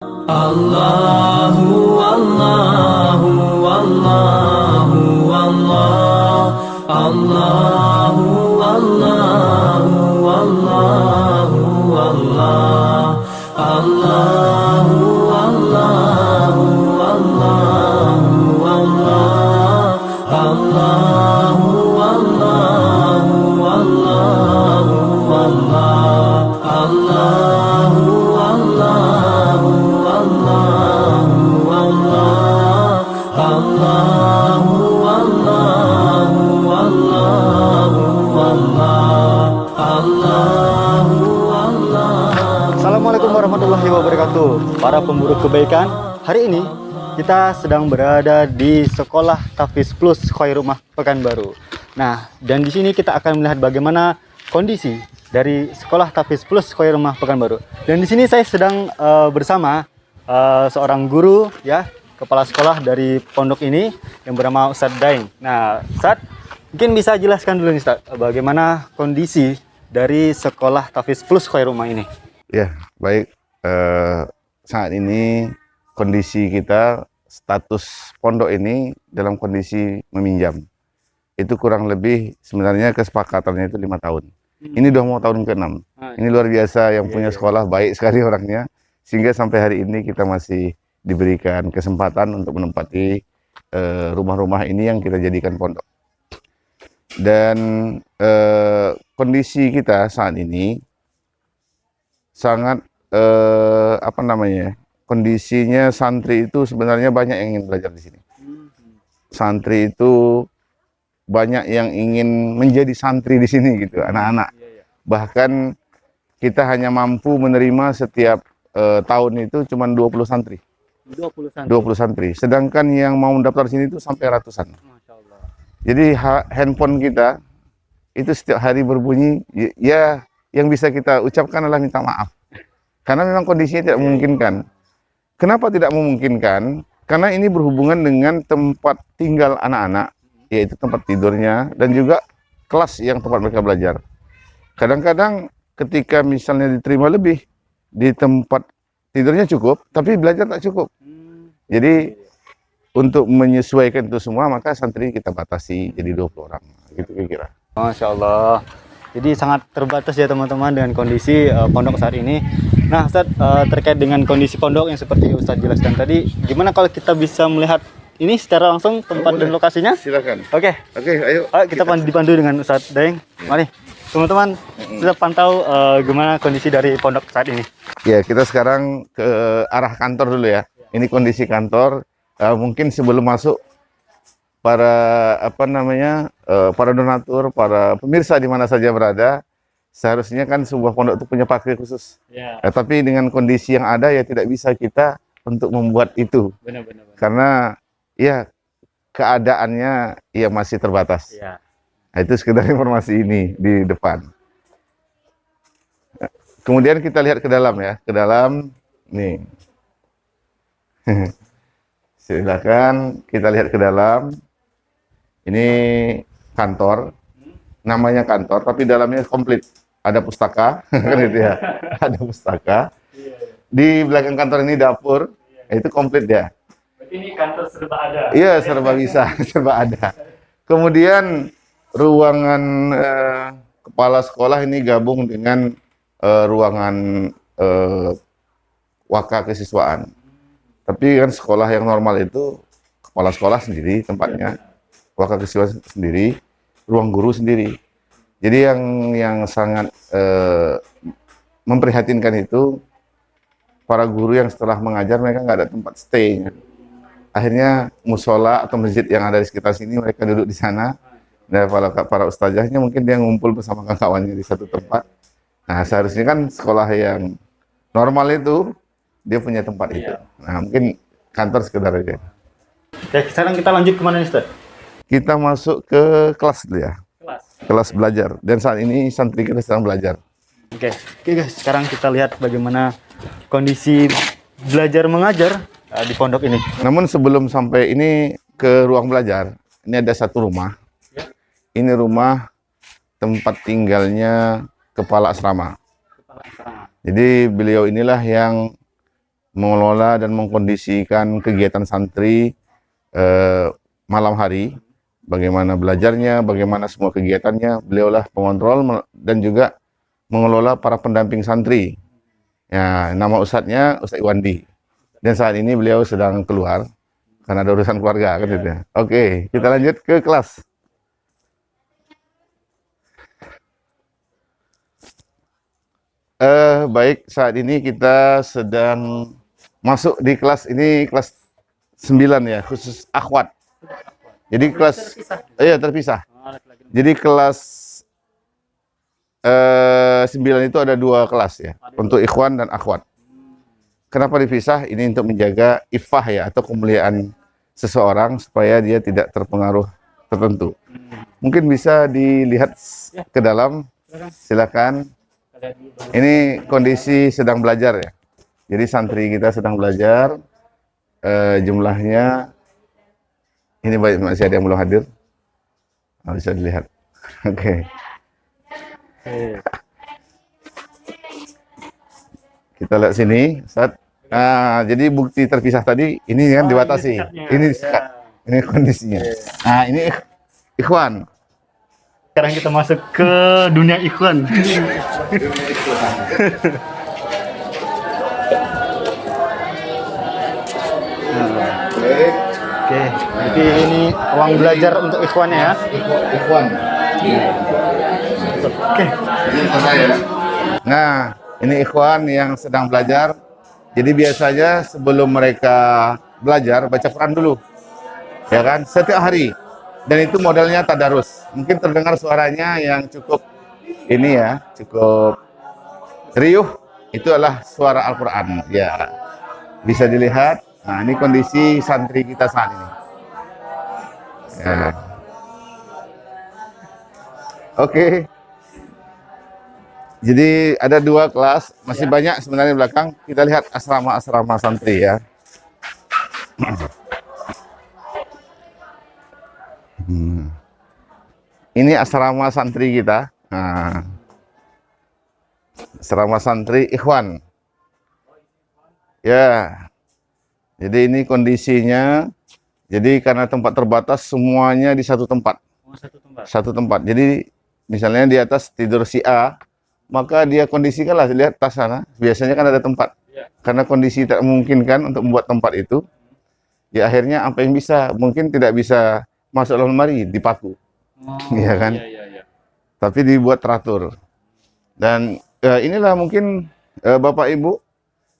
Allahu Allahu Allahu Allah Allahu Allahu Allahu Allah Allahu Allahu Allahu Allah Allahu Allahu Allahu Allah Allahu Allahu Assalamualaikum warahmatullahi wabarakatuh. Para pemburu kebaikan, hari ini kita sedang berada di Sekolah Tahfiz Plus Khairumah Pekanbaru. Nah, dan di sini kita akan melihat bagaimana kondisi dari Sekolah Tahfiz Plus Khairumah Pekanbaru. Dan di sini saya sedang bersama seorang guru, ya, kepala sekolah dari pondok ini yang bernama Ustadz Daeng. Nah, Ustadz, mungkin bisa jelaskan dulu nih, Ustadz, bagaimana kondisi dari Sekolah Tahfiz Plus Khairumah ini? Ya, baik. Saat ini kondisi kita, status pondok ini dalam kondisi meminjam. Itu kurang lebih sebenarnya kesepakatannya itu 5 tahun. Ini udah mau tahun ke-6. Ini luar biasa, yang punya sekolah baik sekali orangnya. Sehingga sampai hari ini kita masih diberikan kesempatan untuk menempati rumah-rumah ini yang kita jadikan pondok. Dan kondisi kita saat ini sangat kondisinya santri itu sebenarnya banyak yang ingin belajar di sini. Santri itu banyak yang ingin menjadi santri di sini gitu, anak-anak. Bahkan kita hanya mampu menerima setiap tahun itu cuma 20 santri. 20 santri. Sedangkan yang mau mendaftar sini itu sampai ratusan. Masya Allah. Jadi handphone kita itu setiap hari berbunyi, ya yang bisa kita ucapkan adalah minta maaf. Karena memang kondisinya tidak memungkinkan. Kenapa tidak memungkinkan? Karena ini berhubungan dengan tempat tinggal anak-anak, yaitu tempat tidurnya, dan juga kelas yang tempat mereka belajar. Kadang-kadang ketika misalnya diterima lebih, di tempat tidurnya cukup, tapi belajar tak cukup. Jadi untuk menyesuaikan itu semua, maka santri kita batasi jadi 20 orang. Gitu kira-kira. Masya Allah. Jadi sangat terbatas ya teman-teman dengan kondisi pondok saat ini. Nah, Ustadz, terkait dengan kondisi pondok yang seperti Ustadz jelaskan tadi, gimana kalau kita bisa melihat ini secara langsung tempat dan lokasinya? Silakan. Oke, Ayo. kita dipandu dengan Ustadz Daeng. Mari, teman-teman, sudah pantau gimana kondisi dari pondok saat ini. Ya, kita sekarang ke arah kantor dulu ya. Ini kondisi kantor. Mungkin sebelum masuk, para para donatur, para pemirsa di mana saja berada, seharusnya kan sebuah pondok itu punya parkir khusus. Tapi dengan kondisi yang ada ya tidak bisa kita untuk membuat itu. Benar. Karena ya keadaannya ya masih terbatas. Nah, itu sekedar informasi ini di depan. Kemudian kita lihat ke dalam ya, ke dalam nih. Silakan kita lihat ke dalam. Ini kantor, namanya kantor, tapi dalamnya komplit. Ada pustaka, kan itu ya. Ada pustaka. Di belakang kantor ini dapur, itu komplit ya. Berarti ini kantor serba ada. Iya, serba bisa, serba ada. Kemudian ruangan kepala sekolah ini gabung dengan ruangan waka kesiswaan. Tapi kan sekolah yang normal itu kepala sekolah sendiri tempatnya, waka kesiswaan sendiri, ruang guru sendiri. Jadi yang sangat memprihatinkan itu para guru yang setelah mengajar mereka nggak ada tempat stay-nya. Akhirnya musola atau masjid yang ada di sekitar sini mereka duduk di sana. Dan para ustazahnya mungkin dia ngumpul bersama kawan-kawannya di satu tempat. Nah, seharusnya kan sekolah yang normal itu dia punya tempat itu. Nah, mungkin kantor sekedar aja. Oke, sekarang kita lanjut kemana nih, Ustadz? Kita masuk ke kelas dulu ya. Kelas belajar. Dan saat ini santri kita sedang belajar. Oke guys, sekarang kita lihat bagaimana kondisi belajar mengajar di pondok ini. Namun sebelum sampai ini ke ruang belajar, ini ada satu rumah. Ini rumah tempat tinggalnya kepala asrama. Jadi beliau inilah yang mengelola dan mengkondisikan kegiatan santri malam hari, bagaimana belajarnya, bagaimana semua kegiatannya. Beliaulah pengontrol dan juga mengelola para pendamping santri. Ya, nama ustadznya Ustadz Iwandi. Dan saat ini beliau sedang keluar karena ada urusan keluarga kan gitu. Oke, kita lanjut ke kelas. Baik, saat ini kita sedang masuk di kelas ini, kelas 9 ya, khusus akhwat. Jadi kelas terpisah. Jadi kelas 9 itu ada 2 kelas ya, untuk ikhwan dan akhwat. Kenapa dipisah? Ini untuk menjaga iffah ya, atau kemuliaan seseorang supaya dia tidak terpengaruh tertentu. Mungkin bisa dilihat ke dalam, silakan. Ini kondisi sedang belajar ya. Jadi santri kita sedang belajar. Jumlahnya ini masih ada yang belum hadir. Bisa dilihat. Oke. Kita lihat sini, Ustaz. Nah, jadi bukti terpisah tadi ini kan dibatasi. Ini kondisinya. Nah, ini ikhwan. Sekarang kita masuk ke dunia ikhwan. Oke, jadi ini ruang belajar untuk ikhwannya ya. Ikhwan. Oke. Ini saya. Nah, ini ikhwan yang sedang belajar. Jadi biasanya sebelum mereka belajar baca Quran dulu. Ya kan? Setiap hari. Dan itu modelnya tadarus. Mungkin terdengar suaranya yang cukup ini ya, cukup riuh. Itu adalah suara Al-Qur'an. Ya. Bisa dilihat. Nah, ini kondisi santri kita saat ini. Ya. Oke. Jadi ada 2 kelas, masih banyak sebenarnya di belakang. Kita lihat asrama-asrama santri ya. Ini asrama santri kita. Nah, asrama santri ikhwan. Ya. Jadi ini kondisinya. Jadi karena tempat terbatas semuanya di satu tempat. Satu tempat. Jadi misalnya di atas tidur si A, maka dia kondisikanlah, lihat tas sana. Biasanya kan ada tempat. Karena kondisi tak memungkinkan untuk membuat tempat itu. Ya akhirnya apa yang bisa? Mungkin tidak bisa masuk dalam lemari, dipaku. Iya kan? Tapi dibuat teratur. Dan inilah mungkin Bapak Ibu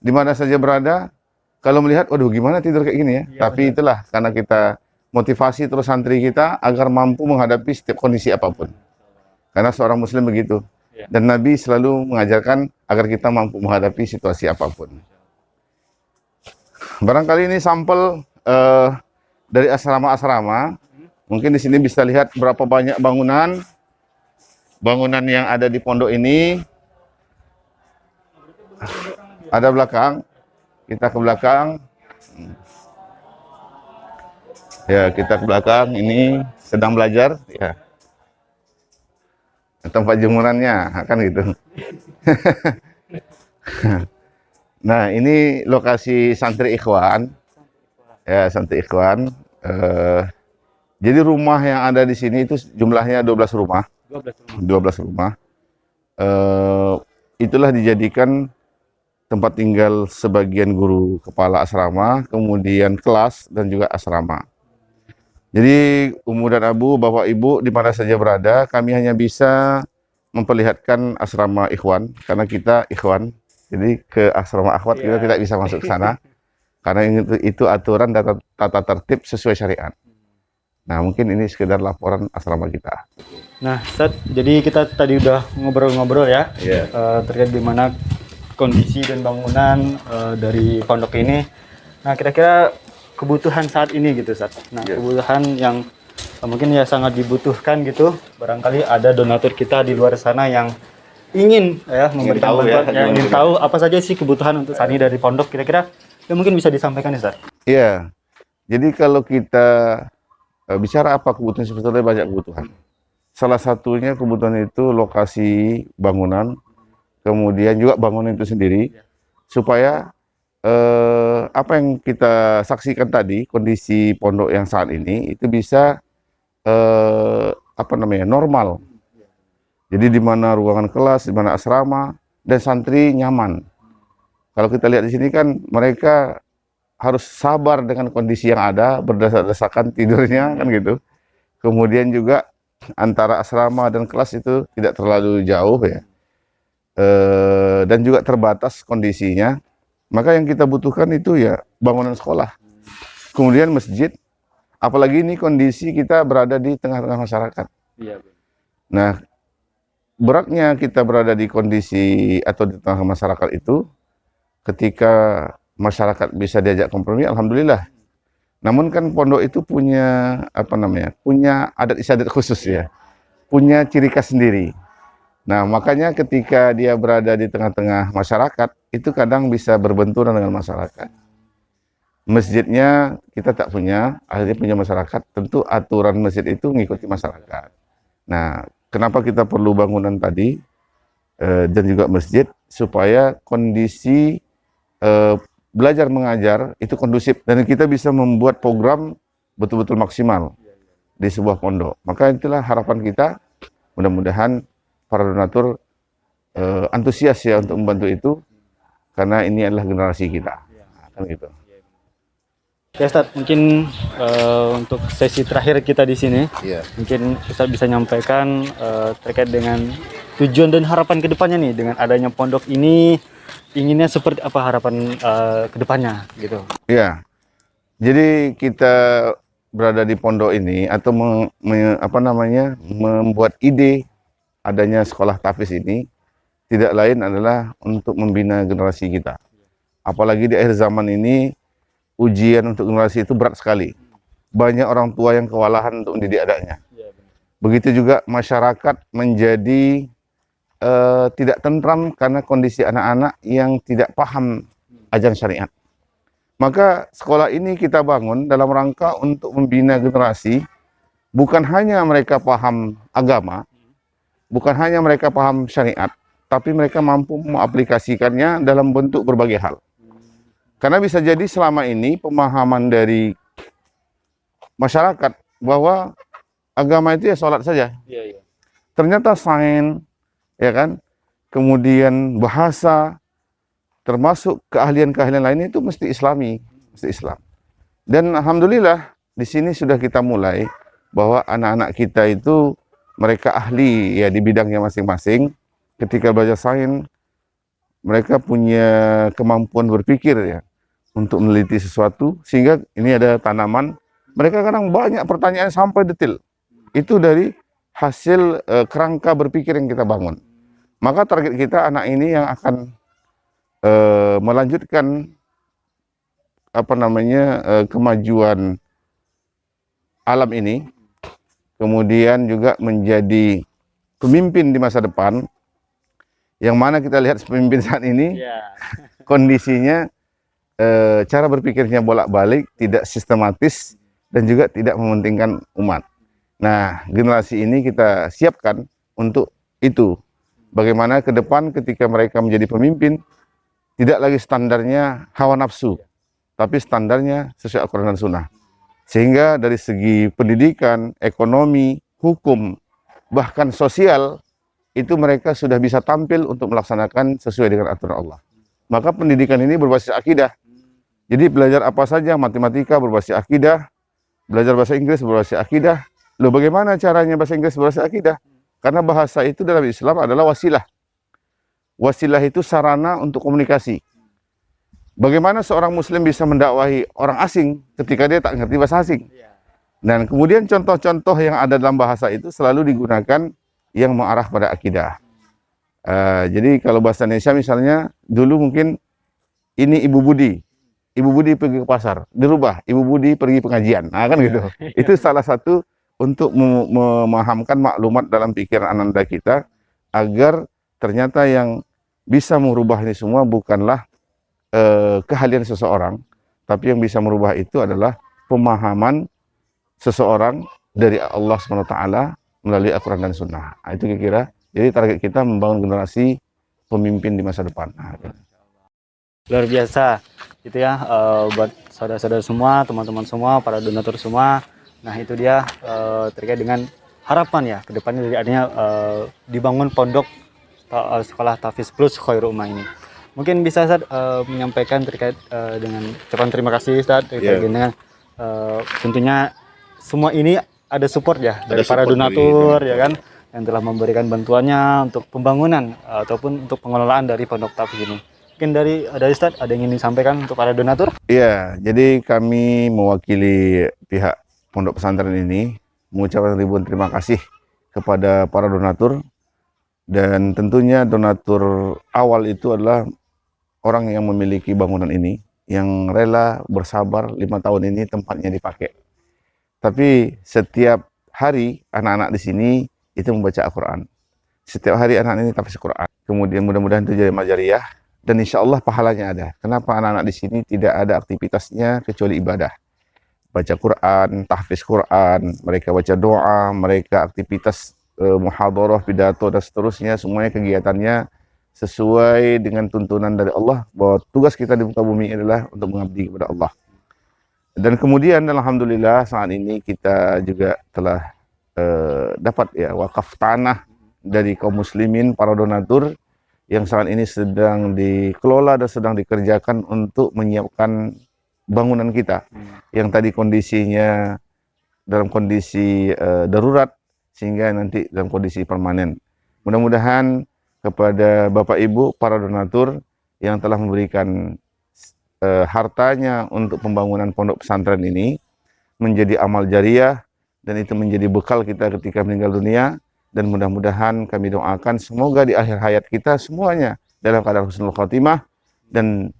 di mana saja berada, kalau melihat, waduh gimana tidur kayak gini ya. Tapi itulah karena kita motivasi terus santri kita agar mampu menghadapi setiap kondisi apapun. Karena seorang muslim begitu. Dan Nabi selalu mengajarkan agar kita mampu menghadapi situasi apapun. Barangkali ini sampel dari asrama-asrama. Mungkin di sini bisa lihat berapa banyak bangunan yang ada di pondok ini. Ada belakang. Kita ke belakang. Ya, kita ke belakang. Ini sedang belajar. Ya. Tempat jemurannya, kan gitu. Nah, ini lokasi santri ikhwan. Ya, santri ikhwan. Jadi rumah yang ada di sini itu jumlahnya 12 rumah. 12 rumah. Itulah dijadikan tempat tinggal sebagian guru kepala asrama, kemudian kelas dan juga asrama. Jadi Ummu dan Abu, Bapak Ibu di mana saja berada, kami hanya bisa memperlihatkan asrama ikhwan karena kita ikhwan. Jadi ke asrama akhwat kita tidak bisa masuk ke sana karena itu aturan tata tertib sesuai syariat. Nah, mungkin ini sekedar laporan asrama kita. Nah, Ustaz, jadi kita tadi udah ngobrol-ngobrol ya, terkait gimana kondisi dan bangunan dari pondok ini. Nah, kira-kira kebutuhan saat ini gitu, Ustaz. Nah, kebutuhan yang mungkin ya sangat dibutuhkan gitu. Barangkali ada donatur kita di luar sana yang ingin ya memberikan bantuan, ingin tahu apa saja sih kebutuhan untuk saat ini dari pondok. Kira-kira ya mungkin bisa disampaikan, Ustaz. Iya. Jadi kalau kita bicara apa kebutuhan, sebetulnya banyak kebutuhan. Salah satunya kebutuhan itu lokasi bangunan, kemudian juga bangunan itu sendiri, supaya apa yang kita saksikan tadi, kondisi pondok yang saat ini itu bisa normal. Jadi di mana ruangan kelas, di mana asrama dan santri nyaman. Kalau kita lihat di sini kan mereka harus sabar dengan kondisi yang ada, berdesak-desakan tidurnya kan gitu. Kemudian juga antara asrama dan kelas itu tidak terlalu jauh ya. Dan juga terbatas kondisinya. Maka yang kita butuhkan itu ya bangunan sekolah. Kemudian masjid, apalagi ini kondisi kita berada di tengah-tengah masyarakat. Nah, beratnya kita berada di kondisi atau di tengah masyarakat itu, ketika masyarakat bisa diajak kompromi, alhamdulillah. Namun kan pondok itu punya punya adat istiadat khusus ya, punya ciri khas sendiri. Nah, makanya ketika dia berada di tengah-tengah masyarakat, itu kadang bisa berbenturan dengan masyarakat. Masjidnya kita tak punya, akhirnya punya masyarakat. Tentu aturan masjid itu mengikuti masyarakat. Nah, kenapa kita perlu bangunan tadi dan juga masjid, supaya kondisi belajar mengajar itu kondusif dan kita bisa membuat program betul-betul maksimal di sebuah pondok. Maka itulah harapan kita, mudah-mudahan para donatur antusias ya untuk membantu itu, karena ini adalah generasi kita. Nah, kan gitu. Ya Ustadz, mungkin untuk sesi terakhir kita di sini, mungkin Ustadz bisa nyampaikan terkait dengan tujuan dan harapan kedepannya nih dengan adanya pondok ini, inginnya seperti apa harapan kedepannya gitu. Ya, jadi kita berada di pondok ini atau membuat ide adanya sekolah tahfiz ini tidak lain adalah untuk membina generasi kita. Apalagi di akhir zaman ini, ujian untuk generasi itu berat sekali. Banyak orang tua yang kewalahan untuk mendidik anaknya. Begitu juga masyarakat menjadi tidak tentram karena kondisi anak-anak yang tidak paham ajaran syariat. Maka sekolah ini kita bangun dalam rangka untuk membina generasi, bukan hanya mereka paham agama, bukan hanya mereka paham syariat, tapi mereka mampu mengaplikasikannya dalam bentuk berbagai hal. Karena bisa jadi selama ini pemahaman dari masyarakat bahwa agama itu ya sholat saja. Ternyata sains, ya kan, kemudian bahasa, termasuk keahlian-keahlian lainnya itu mesti Islami, mesti Islam. Dan alhamdulillah di sini sudah kita mulai bahwa anak-anak kita itu mereka ahli ya di bidangnya masing-masing. Ketika belajar sains, mereka punya kemampuan berpikir ya untuk meneliti sesuatu, sehingga ini ada tanaman, mereka kadang banyak pertanyaan sampai detail. Itu dari hasil kerangka berpikir yang kita bangun. Maka target kita anak ini yang akan melanjutkan kemajuan alam ini, kemudian juga menjadi pemimpin di masa depan, yang mana kita lihat pemimpin saat ini kondisinya cara berpikirnya bolak-balik, tidak sistematis dan juga tidak mementingkan umat. Nah, generasi ini kita siapkan untuk itu. Bagaimana ke depan ketika mereka menjadi pemimpin, tidak lagi standarnya hawa nafsu, tapi standarnya sesuai Al-Quran dan Sunnah. Sehingga dari segi pendidikan, ekonomi, hukum, bahkan sosial, itu mereka sudah bisa tampil untuk melaksanakan sesuai dengan aturan Allah. Maka pendidikan ini berbasis akidah. Jadi belajar apa saja, matematika berbasis akidah, belajar bahasa Inggris berbasis akidah. Loh, bagaimana caranya bahasa Inggris berbasis akidah? Karena bahasa itu dalam Islam adalah wasilah. Wasilah itu sarana untuk komunikasi. Bagaimana seorang muslim bisa mendakwahi orang asing ketika dia tak ngerti bahasa asing? Dan kemudian contoh-contoh yang ada dalam bahasa itu selalu digunakan yang mengarah pada akidah. Jadi kalau bahasa Indonesia misalnya, dulu mungkin ini Ibu Budi. Ibu Budi pergi ke pasar, dirubah Ibu Budi pergi pengajian. Nah, kan gitu. Itu salah satu untuk memahamkan maklumat dalam pikiran anak-anak kita, agar ternyata yang bisa merubah ini semua bukanlah keahlian seseorang, tapi yang bisa merubah itu adalah pemahaman seseorang dari Allah SWT melalui Al-Quran dan Sunnah. Nah, itu kira-kira. Jadi target kita membangun generasi pemimpin di masa depan. Nah, luar biasa gitu ya, buat saudara-saudara semua, teman-teman semua, para donatur semua. Nah itu dia terkait dengan harapan ya kedepannya dari adanya dibangun pondok sekolah Tahfiz Plus Khairul Ummah ini. Mungkin bisa Ustaz menyampaikan terkait dengan ucapan terima kasih Ustaz terkait dengan tentunya semua ini ada support ya dari para donatur ya kan, yang telah memberikan bantuannya untuk pembangunan ataupun untuk pengelolaan dari pondok Tahfiz ini. Mungkin dari Ustaz ada yang ingin disampaikan untuk para donatur? Iya, jadi kami mewakili pihak pondok pesantren ini mengucapkan ribuan terima kasih kepada para donatur, dan tentunya donatur awal itu adalah orang yang memiliki bangunan ini, yang rela bersabar 5 tahun ini tempatnya dipakai. Tapi setiap hari anak-anak di sini itu membaca Al-Quran. Setiap hari anak-anak ini tahfiz Quran. Kemudian mudah-mudahan itu jadi amal jariah, dan insya Allah pahalanya ada. Kenapa anak-anak di sini tidak ada aktivitasnya kecuali ibadah? Baca Quran, tahfiz Quran, mereka baca doa, mereka aktivitas muhadharah, pidato, dan seterusnya. Semuanya kegiatannya sesuai dengan tuntunan dari Allah, bahwa tugas kita di muka bumi adalah untuk mengabdi kepada Allah. Dan kemudian alhamdulillah saat ini kita juga telah dapat ya wakaf tanah dari kaum muslimin, para donatur, yang saat ini sedang dikelola dan sedang dikerjakan untuk menyiapkan bangunan kita yang tadi kondisinya dalam kondisi darurat sehingga nanti dalam kondisi permanen. Mudah-mudahan kepada Bapak Ibu para donatur yang telah memberikan hartanya untuk pembangunan pondok pesantren ini menjadi amal jariah, dan itu menjadi bekal kita ketika meninggal dunia. Dan mudah-mudahan kami doakan semoga di akhir hayat kita semuanya dalam keadaan husnul khotimah, dan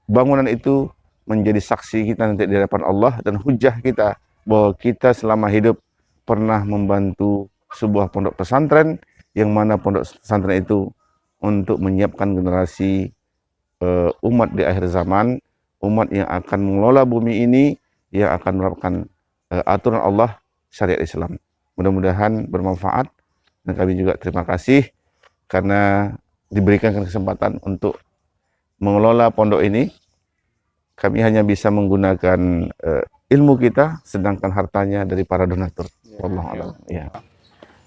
bangunan itu menjadi saksi kita nanti di hadapan Allah dan hujah kita bahwa kita selama hidup pernah membantu sebuah pondok pesantren, yang mana pondok pesantren itu untuk menyiapkan generasi umat di akhir zaman, umat yang akan mengelola bumi ini, yang akan menerapkan aturan Allah, syariat Islam. Mudah-mudahan bermanfaat, dan kami juga terima kasih karena diberikan kesempatan untuk mengelola pondok ini. Kami hanya bisa menggunakan ilmu kita, sedangkan hartanya dari para donatur. Wallahu a'lam. Ya.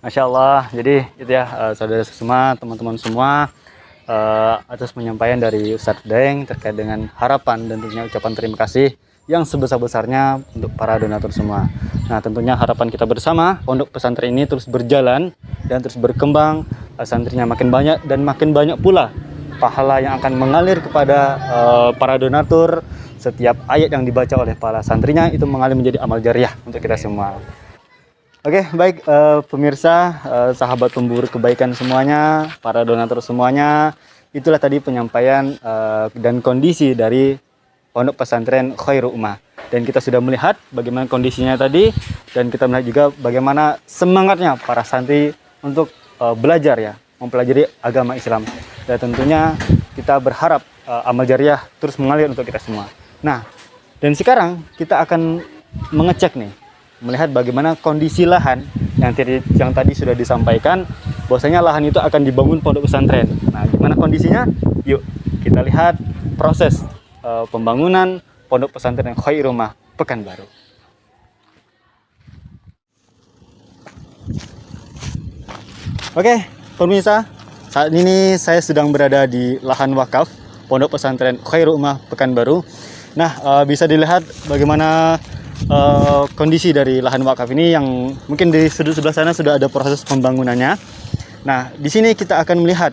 Masya Allah, jadi itu ya saudara semua, teman-teman semua, atas penyampaian dari Ustadz Daeng terkait dengan harapan dan tentunya ucapan terima kasih yang sebesar-besarnya untuk para donatur semua. Nah tentunya harapan kita bersama, pondok pesantren ini terus berjalan dan terus berkembang, santrinya makin banyak dan makin banyak pula pahala yang akan mengalir kepada para donatur. Setiap ayat yang dibaca oleh para santrinya itu mengalir menjadi amal jariah untuk kita semua. Oke, baik pemirsa, sahabat pemburu kebaikan semuanya, para donatur semuanya, itulah tadi penyampaian dan kondisi dari pondok pesantren Khairul Ummah. Dan kita sudah melihat bagaimana kondisinya tadi, dan kita melihat juga bagaimana semangatnya para santri untuk belajar ya, mempelajari agama Islam. Dan tentunya kita berharap amal jariah terus mengalir untuk kita semua. Nah, dan sekarang kita akan mengecek nih, melihat bagaimana kondisi lahan yang tadi sudah disampaikan, bahwasanya lahan itu akan dibangun pondok pesantren. Nah, gimana kondisinya? Yuk kita lihat proses pembangunan pondok pesantren Khairul Ummah Pekanbaru. Oke, pemirsa, saat ini saya sedang berada di lahan wakaf pondok pesantren Khairul Ummah Pekanbaru. Nah, bisa dilihat bagaimana kondisi dari lahan wakaf ini, yang mungkin di sudut sebelah sana sudah ada proses pembangunannya. Nah, di sini kita akan melihat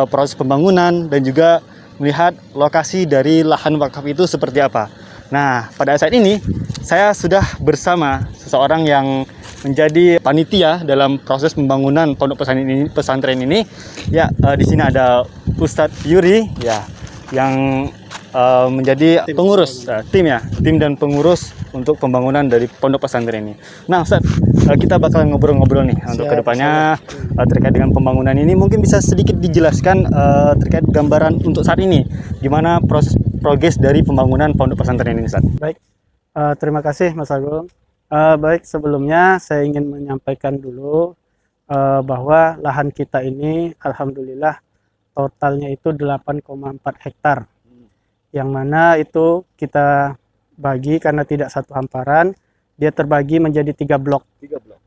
proses pembangunan dan juga melihat lokasi dari lahan wakaf itu seperti apa. Nah, pada saat ini saya sudah bersama seseorang yang menjadi panitia dalam proses pembangunan pondok pesantren ini. Ya, di sini ada Ustadz Yuri ya, yang menjadi pengurus tim dan pengurus untuk pembangunan dari pondok pesantren ini. Nah, Ustaz, kita bakal ngobrol-ngobrol nih untuk kedepannya terkait dengan pembangunan ini. Mungkin bisa sedikit dijelaskan terkait gambaran untuk saat ini, gimana proses progres dari pembangunan pondok pesantren ini, Ustaz? Baik, terima kasih Mas Agung. Baik, sebelumnya saya ingin menyampaikan dulu bahwa lahan kita ini alhamdulillah totalnya itu 8,4 hektar. yang mana itu kita bagi karena tidak satu hamparan, dia terbagi menjadi 3 blok.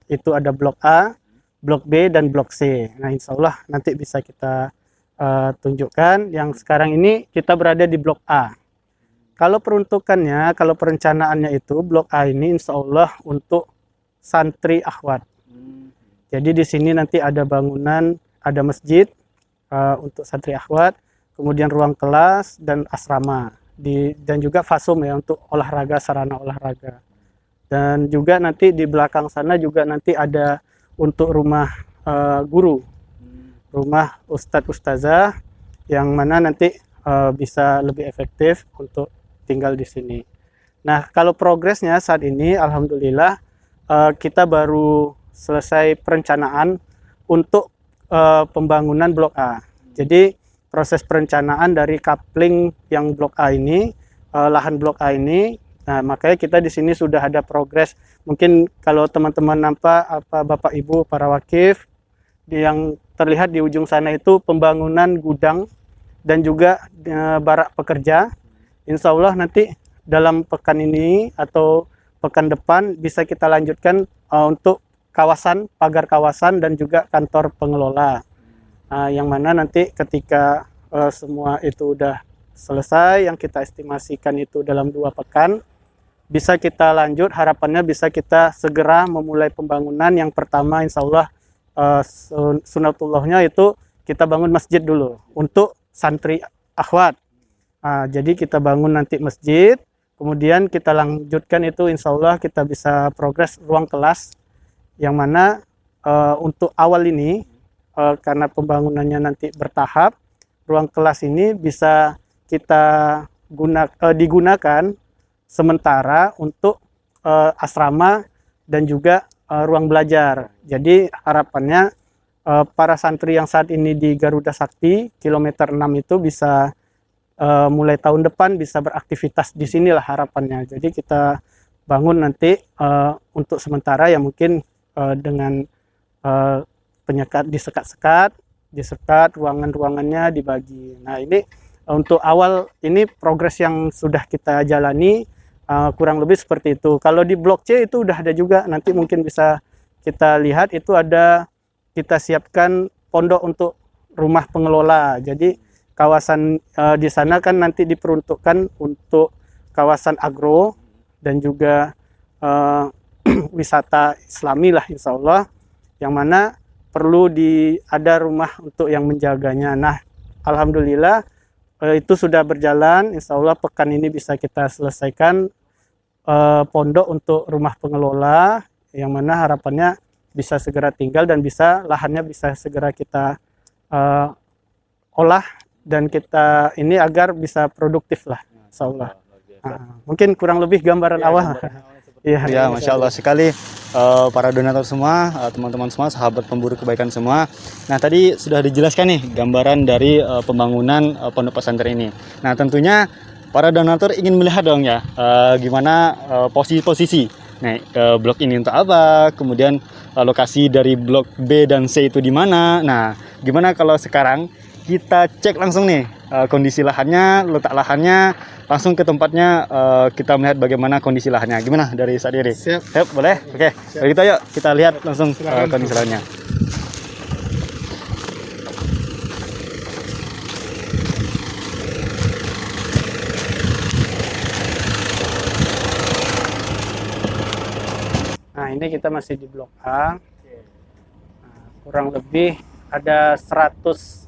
Itu ada blok A, blok B, dan blok C. Nah, insya Allah nanti bisa kita tunjukkan. Yang sekarang ini kita berada di blok A. Kalau peruntukannya, kalau perencanaannya itu blok A ini insya Allah untuk santri akhwat. Jadi di sini nanti ada bangunan, ada masjid untuk santri akhwat, kemudian ruang kelas dan asrama, dan juga fasum ya untuk olahraga, sarana olahraga. Dan juga nanti di belakang sana juga nanti ada untuk rumah guru, rumah ustadz ustazah, yang mana nanti bisa lebih efektif untuk tinggal di sini. Nah, kalau progresnya saat ini alhamdulillah kita baru selesai perencanaan untuk pembangunan blok A. Jadi proses perencanaan dari coupling yang blok A ini, lahan blok A ini, nah makanya kita di sini sudah ada progres. Mungkin kalau teman-teman nampak Bapak Ibu para wakif, yang terlihat di ujung sana itu pembangunan gudang dan juga barak pekerja. Insya Allah nanti dalam pekan ini atau pekan depan bisa kita lanjutkan untuk kawasan, pagar kawasan dan juga kantor pengelola. Yang mana nanti ketika semua itu udah selesai, yang kita estimasikan itu dalam 2 pekan, bisa kita lanjut, harapannya bisa kita segera memulai pembangunan. Yang pertama insya Allah sunatullahnya itu kita bangun masjid dulu untuk santri akhwat. Jadi kita bangun nanti masjid, kemudian kita lanjutkan itu insya Allah kita bisa progres ruang kelas, yang mana untuk awal ini karena pembangunannya nanti bertahap, ruang kelas ini bisa kita digunakan sementara untuk asrama dan juga ruang belajar. Jadi harapannya para santri yang saat ini di Garuda Sakti kilometer 6 itu bisa mulai tahun depan bisa beraktivitas di sinilah harapannya. Jadi kita bangun nanti untuk sementara ya mungkin dengan penyekat, disekat ruangan-ruangannya dibagi. Nah ini untuk awal ini progres yang sudah kita jalani kurang lebih seperti itu. Kalau di blok C itu udah ada juga, nanti mungkin bisa kita lihat itu ada, kita siapkan pondok untuk rumah pengelola. Jadi kawasan di sana kan nanti diperuntukkan untuk kawasan agro dan juga wisata islami lah insya Allah, yang mana perlu ada rumah untuk yang menjaganya. Nah alhamdulillah itu sudah berjalan, insya Allah pekan ini bisa kita selesaikan pondok untuk rumah pengelola, yang mana harapannya bisa segera tinggal dan bisa lahannya bisa segera kita olah dan kita ini agar bisa produktif lah insya Allah. Mungkin kurang lebih gambaran awal. Ya, Masya Allah sekali para donatur semua, teman-teman semua, sahabat pemburu kebaikan semua. Nah tadi sudah dijelaskan nih gambaran dari pembangunan pondok pesantren ini. Nah tentunya para donatur ingin melihat dong ya gimana posisi-posisi. Nah blok ini untuk apa, kemudian lokasi dari blok B dan C itu di mana. Nah gimana kalau sekarang kita cek langsung nih kondisi lahannya, letak lahannya, langsung ke tempatnya, kita melihat bagaimana kondisi lahannya. Gimana dari Ustaz Diri? Siap, boleh? Oke, kalau gitu yuk kita lihat langsung kondisi lahannya. Nah ini kita masih di blok A. Kurang lebih ada 100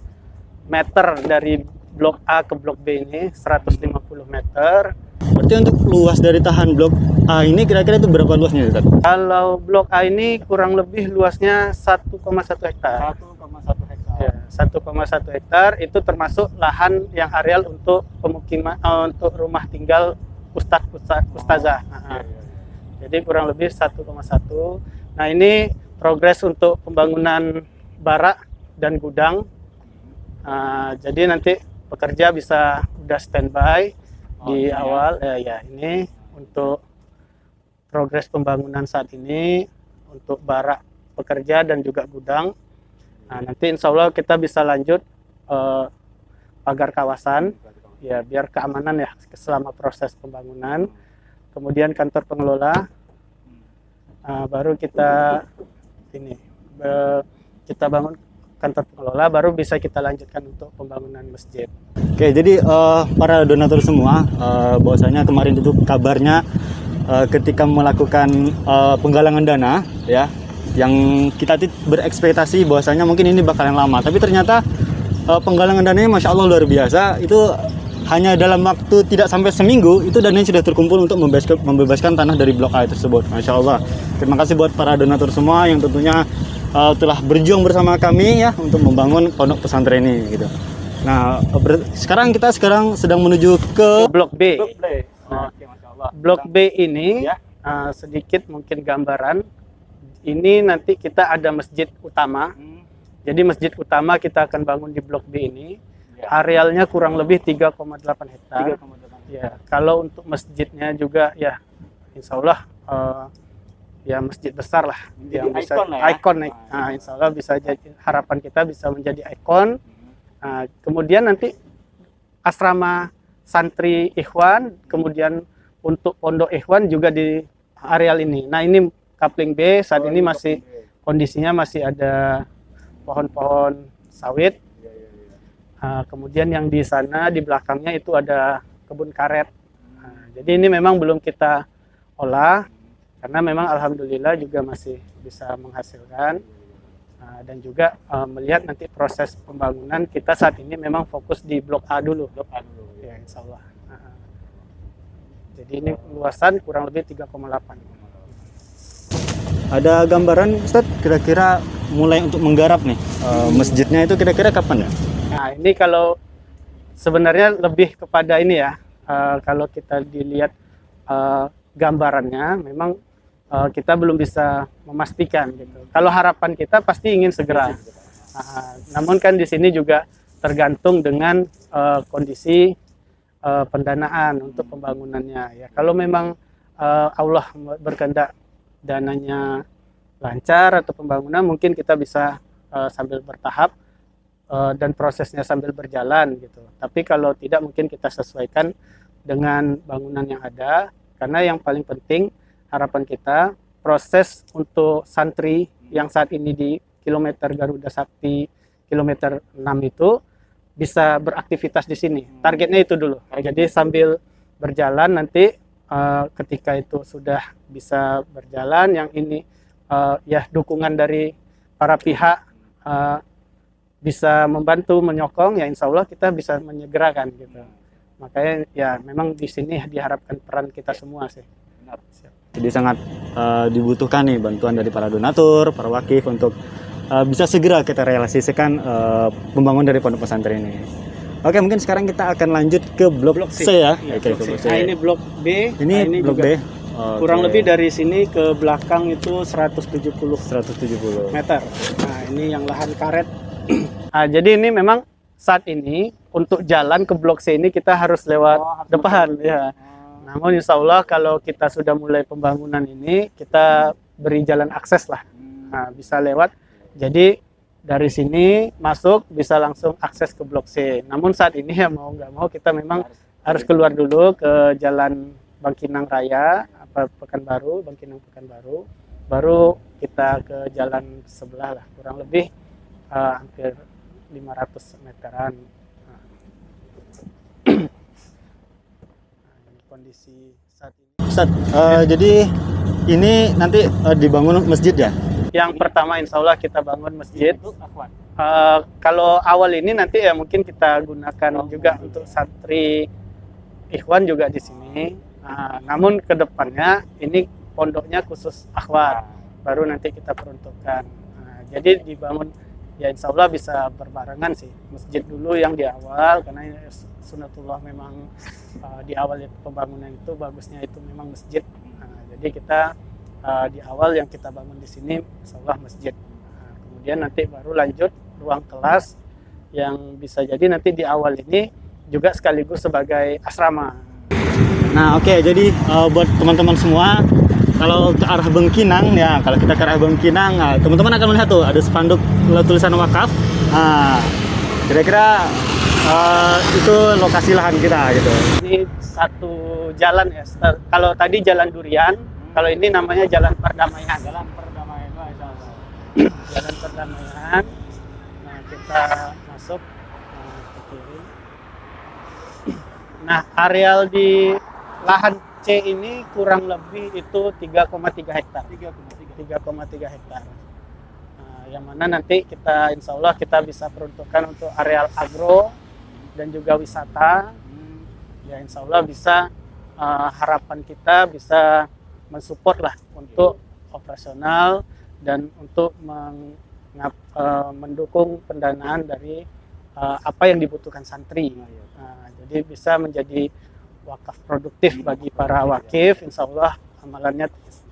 meter dari blok A ke blok B ini, 150 meter. Berarti untuk luas dari tahan blok A ini kira-kira itu berapa luasnya Ustaz? Kalau blok A ini kurang lebih luasnya 1,1 hektar. 1,1 hektar. Ya, 1,1 hektar itu termasuk lahan yang areal untuk pemukiman, untuk rumah tinggal ustazah. Jadi kurang lebih 1,1. Nah ini progres untuk pembangunan barak dan gudang. Jadi nanti pekerja bisa udah standby di awal ya ini untuk progres pembangunan saat ini untuk barak pekerja dan juga gudang. Nah nanti insya Allah kita bisa lanjut pagar kawasan ya biar keamanan ya selama proses pembangunan. Kemudian kantor pengelola, baru kita kita bangun kantor pengelola, baru bisa kita lanjutkan untuk pembangunan masjid. Oke, jadi para donatur semua, bahwasanya kemarin itu kabarnya ketika melakukan penggalangan dana, ya, yang kita berekspektasi bahwasanya mungkin ini bakalan lama, tapi ternyata penggalangan dananya masya Allah luar biasa. Itu hanya dalam waktu tidak sampai seminggu itu dananya sudah terkumpul untuk membebaskan tanah dari blok A tersebut. Masya Allah. Terima kasih buat para donatur semua yang tentunya telah berjuang bersama kami ya untuk membangun pondok pesantren ini gitu. Nah, sekarang kita sedang menuju ke Blok B. Nah, oke, Masya Allah. Blok B ini Ya. sedikit mungkin gambaran. Ini nanti kita ada masjid utama. Jadi masjid utama kita akan bangun di Blok B ini. Arealnya kurang lebih 3,8 hektar. Ya, kalau untuk masjidnya juga ya insya Allah ya masjid besar lah yang bisa ikon. Nah, insya Allah bisa jadi, harapan kita bisa menjadi ikon. Nah, kemudian nanti asrama santri Ikhwan, kemudian untuk pondok Ikhwan juga di areal ini. Nah, ini kapling B saat ini masih kondisinya masih ada pohon-pohon sawit. Kemudian yang di sana di belakangnya itu ada kebun karet. Jadi ini memang belum kita olah karena memang alhamdulillah juga masih bisa menghasilkan. Dan juga melihat nanti proses pembangunan kita saat ini memang fokus di blok A dulu. Ya, insya Allah. Jadi ini luasan kurang lebih 3,8. Ada gambaran Ustaz kira-kira mulai untuk menggarap nih masjidnya itu kira-kira kapan ya? Nah, ini kalau sebenarnya lebih kepada ini ya, kalau kita dilihat gambarannya, memang kita belum bisa memastikan gitu. Kalau harapan kita pasti ingin segera. Namun kan di sini juga tergantung dengan kondisi pendanaan untuk pembangunannya. Ya, kalau memang Allah berkehendak dananya lancar atau pembangunan, mungkin kita bisa sambil bertahap. Dan prosesnya sambil berjalan gitu. Tapi kalau tidak mungkin kita sesuaikan dengan bangunan yang ada, karena yang paling penting harapan kita proses untuk santri yang saat ini di kilometer Garuda Sakti kilometer 6 itu bisa beraktivitas di sini. Targetnya itu dulu. Jadi sambil berjalan nanti ketika itu sudah bisa berjalan, yang ini ya dukungan dari para pihak bisa membantu menyokong, ya insya Allah kita bisa menyegerakan gitu. Makanya ya memang di sini diharapkan peran kita semua sih. Jadi sangat dibutuhkan nih bantuan dari para donatur, para wakif untuk bisa segera kita realisasikan pembangunan dari pondok pesantren ini. Oke, mungkin sekarang kita akan lanjut ke blok C ya. Oke, blok C. Nah, ini blok B. Ini blok B. Kurang lebih dari sini ke belakang itu 170 meter. Nah, ini yang lahan karet. Nah, jadi ini memang saat ini untuk jalan ke blok C ini kita harus lewat depan ya. Namun insya Allah kalau kita sudah mulai pembangunan ini kita beri jalan akses lah. Nah, bisa lewat. Jadi dari sini masuk bisa langsung akses ke blok C. Namun saat ini ya mau nggak mau kita memang harus keluar dulu ke jalan Bangkinang Raya, Pekanbaru, Bangkinang Pekanbaru. Baru kita ke jalan sebelah lah, kurang lebih hampir 500 meteran. Kondisi saat ini. Ustaz, jadi ini nanti dibangun masjid ya? Yang pertama insya Allah kita bangun masjid. Kalau awal ini nanti ya mungkin kita gunakan juga untuk santri Ikhwan juga di sini. Namun kedepannya ini pondoknya khusus akhwat, baru nanti kita peruntukkan. Jadi dibangun ya insya Allah bisa berbarengan sih, masjid dulu yang di awal, karena sunatullah memang di awal pembangunan itu bagusnya itu memang masjid. Jadi kita di awal yang kita bangun di sini insya Allah masjid. Kemudian nanti baru lanjut ruang kelas yang bisa jadi nanti di awal ini juga sekaligus sebagai asrama. Nah oke, jadi buat teman-teman semua, kalau ke arah Bangkinang ya, kalau kita ke arah Bangkinang, teman-teman akan melihat tuh ada spanduk tulisan wakaf. Kira-kira itu lokasi lahan kita gitu. Ini satu jalan ya. Kalau tadi Jalan Durian, kalau ini namanya Jalan Perdamaian. Jalan Perdamaian. Jalan Perdamaian. Nah, kita masuk ke kiri. Nah, areal di lahan C ini kurang lebih itu 3,3 hektar. 3,3 hektar. Nah, yang mana nanti kita insya Allah kita bisa peruntukkan untuk areal agro dan juga wisata. Ya insya Allah bisa, harapan kita bisa mensupport lah untuk operasional dan untuk mendukung pendanaan dari apa yang dibutuhkan santri. Jadi bisa menjadi wakaf produktif bagi para wakif, insya Allah amalannya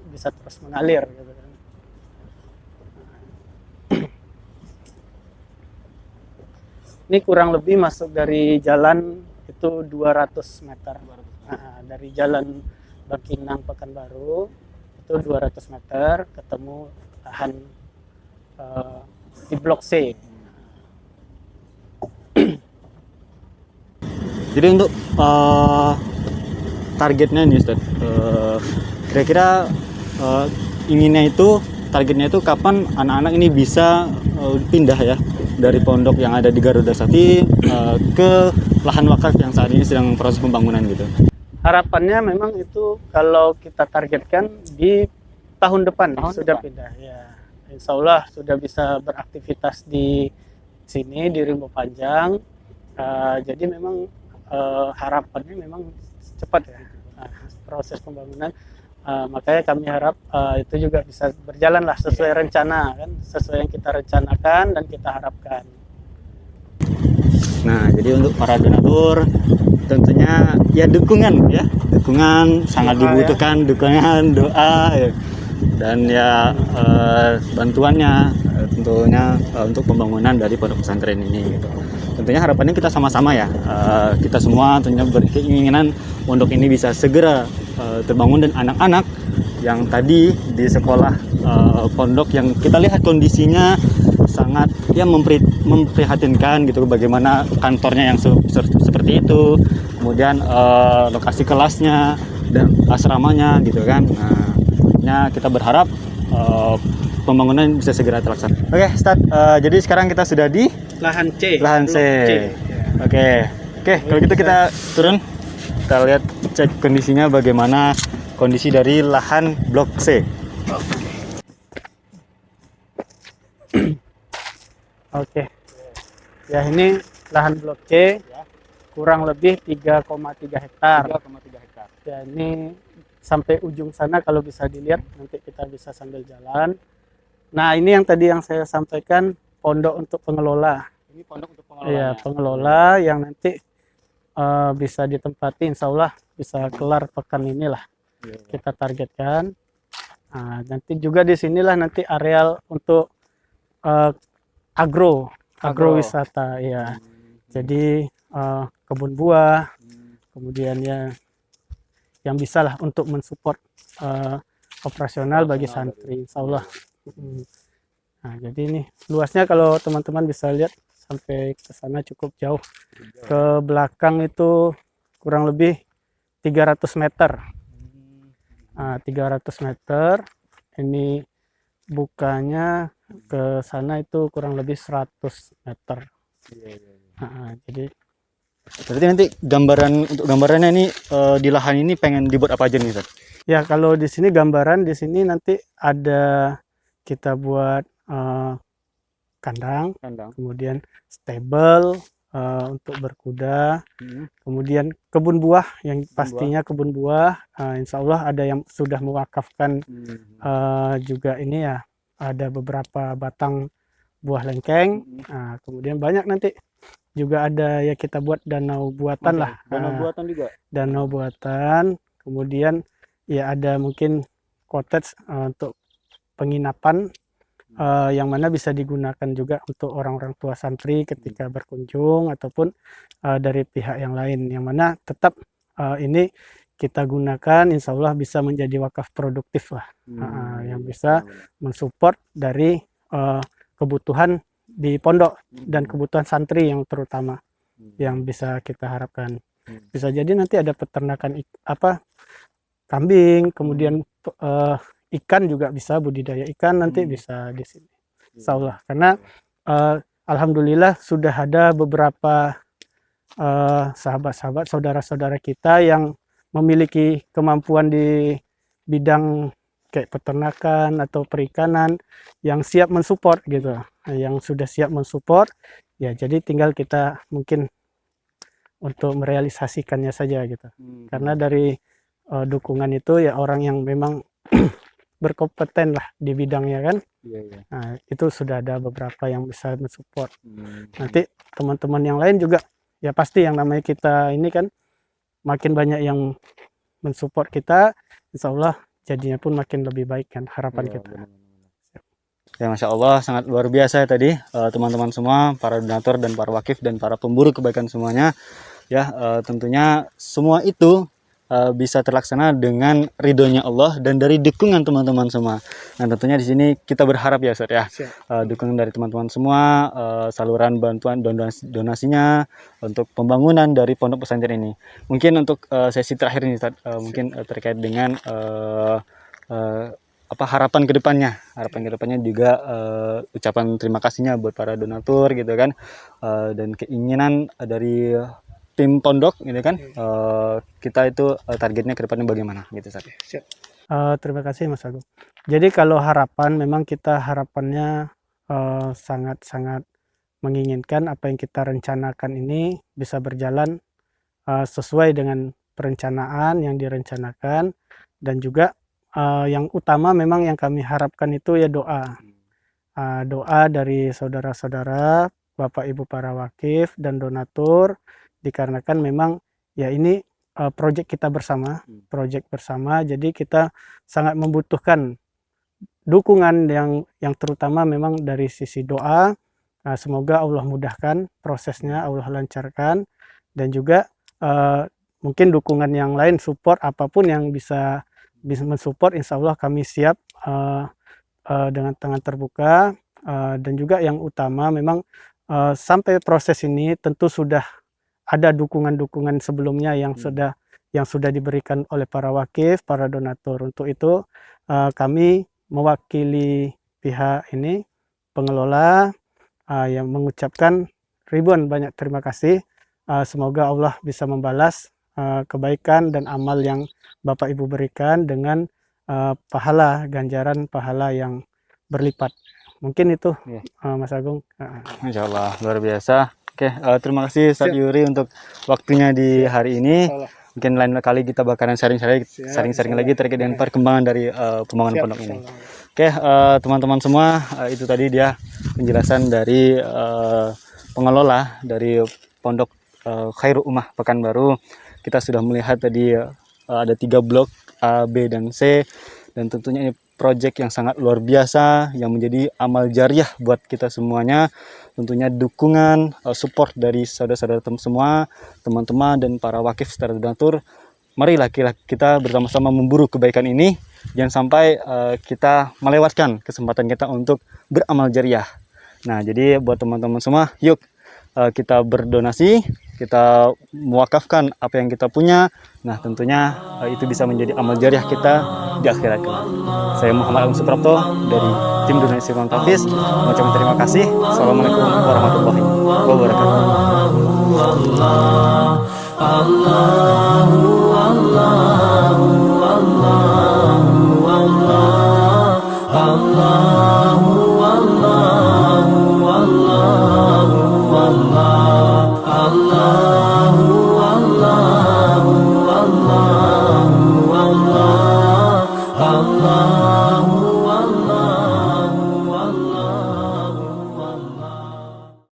bisa terus mengalir gitu kan. Ini kurang lebih masuk dari jalan itu 200 meter. Nah, dari jalan Bangkinang Pekanbaru itu 200 meter ketemu lahan di Blok C. Jadi untuk targetnya nih Ustaz, kira-kira targetnya itu kapan anak-anak ini bisa pindah ya dari pondok yang ada di Garuda Sakti ke lahan wakaf yang saat ini sedang proses pembangunan gitu. Harapannya memang itu kalau kita targetkan di tahun depan sudah pindah ya. Insya Allah sudah bisa beraktivitas di sini di Rimbo Panjang. Jadi memang harapannya memang cepat ya proses pembangunan. Makanya kami harap itu juga bisa berjalan lah sesuai rencana kan, sesuai yang kita rencanakan dan kita harapkan. Nah, jadi untuk para donatur tentunya ya dukungan sangat dibutuhkan, dukungan doa ya. Dan ya bantuannya tentunya untuk pembangunan dari pondok pesantren ini gitu. Tentunya harapannya kita sama-sama ya, kita semua tentunya berkeinginan pondok ini bisa segera terbangun dan anak-anak yang tadi di sekolah pondok yang kita lihat kondisinya sangat ya memprihatinkan gitu, bagaimana kantornya yang seperti itu, kemudian lokasi kelasnya dan asramanya gitu kan. Nah, kita berharap pembangunan bisa segera terlaksana. Oke, Ustaz, jadi sekarang kita sudah di Lahan C. Oke, kalau gitu kita turun, kita lihat cek kondisinya bagaimana kondisi dari lahan blok C. Oke. Ya ini lahan blok C kurang lebih 3,3 hektar. Ya ini sampai ujung sana kalau bisa dilihat, nanti kita bisa sambil jalan. Nah, ini yang tadi yang saya sampaikan pondok untuk pengelola. Ini pondok untuk pengelola. Iya, pengelola yang nanti bisa ditempati, insya Allah bisa kelar pekan inilah. Kita targetkan. Nah, nanti juga di sinilah nanti areal untuk agrowisata ya. Jadi kebun buah, kemudian ya yang bisa lah untuk mensupport operasional bagi santri, insya Allah. Nah, jadi ini luasnya kalau teman-teman bisa lihat sampai ke sana cukup jauh. Ke belakang itu kurang lebih 300 meter. 300 meter. Ini bukanya ke sana itu kurang lebih 100 meter. Jadi berarti nanti gambarannya ini di lahan ini pengen dibuat apa aja nih, Ustaz? ya kalau di sini gambaran di sini nanti ada kita buat kandang, kemudian stable untuk berkuda, kemudian kebun buah yang pastinya kebun buah. Insya Allah ada yang sudah mewakafkan juga ini ya, ada beberapa batang buah lengkeng. Kemudian banyak nanti juga ada ya kita buat danau buatan lah. Danau buatan juga. Danau buatan, kemudian ya ada mungkin cottage untuk penginapan. Yang mana bisa digunakan juga untuk orang-orang tua santri ketika berkunjung ataupun dari pihak yang lain, yang mana tetap ini kita gunakan insya Allah bisa menjadi wakaf produktif lah, yang bisa mensupport dari kebutuhan di pondok dan kebutuhan santri yang terutama. yang bisa kita harapkan. Bisa jadi nanti ada peternakan kambing, kemudian ikan juga bisa, budidaya ikan nanti bisa di sini. Insya Allah. Karena alhamdulillah sudah ada beberapa sahabat-sahabat, saudara-saudara kita yang memiliki kemampuan di bidang kayak peternakan atau perikanan yang siap mensupport gitu. Yang sudah siap mensupport, ya jadi tinggal kita mungkin untuk merealisasikannya saja gitu. Karena dari dukungan itu ya orang yang memang berkompeten lah di bidangnya kan. Nah, itu sudah ada beberapa yang bisa mensupport. Nanti teman-teman yang lain juga ya pasti yang namanya kita ini kan makin banyak yang mensupport kita, insya Allah jadinya pun makin lebih baik kan harapan kita. Ya, Masya Allah, sangat luar biasa ya tadi teman-teman semua, para donatur dan para wakif dan para pemburu kebaikan semuanya. Ya, tentunya semua itu bisa terlaksana dengan ridhonya Allah dan dari dukungan teman-teman semua. Nah, tentunya di sini kita berharap ya Ustaz ya, dukungan dari teman-teman semua, saluran bantuan donasinya untuk pembangunan dari pondok pesantren ini. Mungkin untuk sesi terakhir ini Ustaz, mungkin terkait dengan harapan kedepannya juga ucapan terima kasihnya buat para donatur gitu kan, dan keinginan dari tim pondok gitu kan, kita itu targetnya kedepannya bagaimana gitu Ustaz. Terima kasih Mas Agung. Jadi kalau harapan memang kita harapannya sangat-sangat menginginkan apa yang kita rencanakan ini bisa berjalan sesuai dengan perencanaan yang direncanakan, dan juga yang utama memang yang kami harapkan itu ya doa. Doa dari saudara-saudara, Bapak Ibu para wakif dan donatur, dikarenakan memang ya ini proyek kita bersama, jadi kita sangat membutuhkan dukungan yang terutama memang dari sisi doa. Semoga Allah mudahkan prosesnya, Allah lancarkan, dan juga mungkin dukungan yang lain, support apapun yang bisa mensupport, insya Allah kami siap dengan tangan terbuka. Dan juga yang utama memang sampai proses ini tentu sudah ada dukungan-dukungan sebelumnya yang sudah diberikan oleh para wakif, para donatur. Untuk itu kami mewakili pihak ini, pengelola, yang mengucapkan ribuan banyak terima kasih. Semoga Allah bisa membalas kebaikan dan amal yang Bapak Ibu berikan dengan ganjaran pahala yang berlipat. Mungkin itu Mas Agung. Insya Allah luar biasa. Oke, terima kasih Ustaz Yuri untuk waktunya di hari ini. Mungkin lain kali kita bakalan sharing lagi terkait dengan perkembangan dari pembangunan pondok ini. Oke, teman-teman semua, itu tadi dia penjelasan dari pengelola dari pondok Khairul Ummah Pekanbaru. Kita sudah melihat tadi ada 3 blok A, B, dan C, dan tentunya ini proyek yang sangat luar biasa yang menjadi amal jariah buat kita semuanya. Tentunya dukungan, support dari saudara-saudara semua, teman-teman dan para wakif secara donatur. Marilah kita bersama-sama memburu kebaikan ini. Jangan sampai kita melewatkan kesempatan kita untuk beramal jariah. Nah, jadi buat teman-teman semua, yuk kita berdonasi, kita mewakafkan apa yang kita punya. Nah, tentunya itu bisa menjadi amal jariah kita di akhirat kelak. Saya Muhammad Agung Suprapto dari tim Donasi Imam Tafiz mengucapkan terima kasih. Assalamualaikum warahmatullahi wabarakatuh.